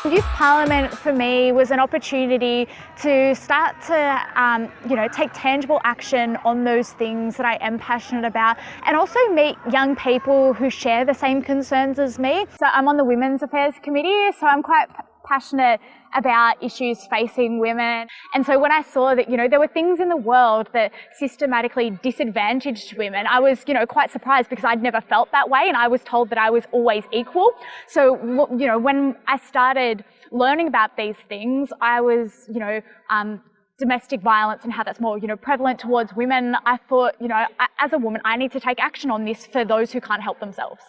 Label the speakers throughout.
Speaker 1: Youth Parliament for me was an opportunity to start to take tangible action on those things that I am passionate about, and also meet young people who share the same concerns as me. So I'm on the Women's Affairs Committee, so I'm quite passionate about issues facing women. And so when I saw that, there were things in the world that systematically disadvantaged women, I was, quite surprised, because I'd never felt that way, and I was told that I was always equal. So, when I started learning about these things, I was, domestic violence and how that's more, prevalent towards women. I thought, as a woman, I need to take action on this for those who can't help themselves.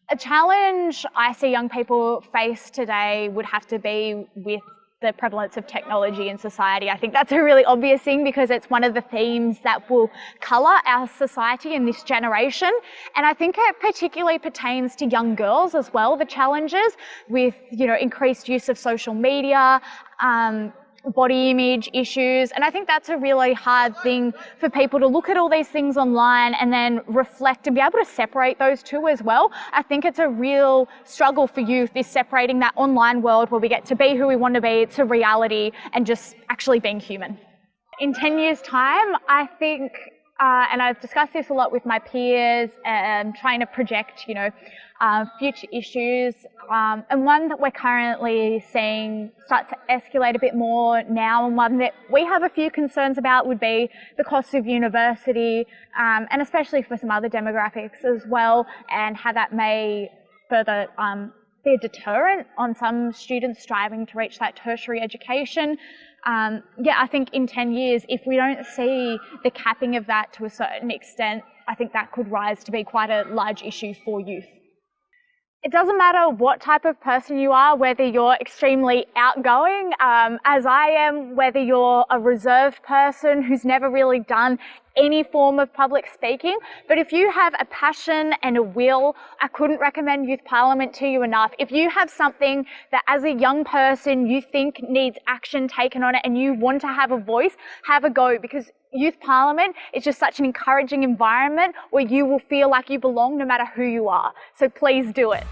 Speaker 1: A challenge I see young people face today would have to be with the prevalence of technology in society. I think that's a really obvious thing, because it's one of the themes that will colour our society in this generation. And I think it particularly pertains to young girls as well, the challenges with, increased use of social media, body image issues. And I think that's a really hard thing for people to look at all these things online and then reflect and be able to separate those two as well. I think it's a real struggle for youth, is separating that online world where we get to be who we want to be to reality and just actually being human. In 10 years' time, I think, and I've discussed this a lot with my peers, and trying to project, future issues. And one that we're currently seeing start to escalate a bit more now, and one that we have a few concerns about, would be the cost of university, and especially for some other demographics as well, and how that may further be a deterrent on some students striving to reach that tertiary education. I think in 10 years, if we don't see the capping of that to a certain extent, I think that could rise to be quite a large issue for youth. It doesn't matter what type of person you are, whether you're extremely outgoing, as I am, whether you're a reserved person who's never really done any form of public speaking. But if you have a passion and a will, I couldn't recommend Youth Parliament to you enough. If you have something that as a young person you think needs action taken on it and you want to have a voice, have a go, because Youth Parliament is just such an encouraging environment where you will feel like you belong no matter who you are. So please do it.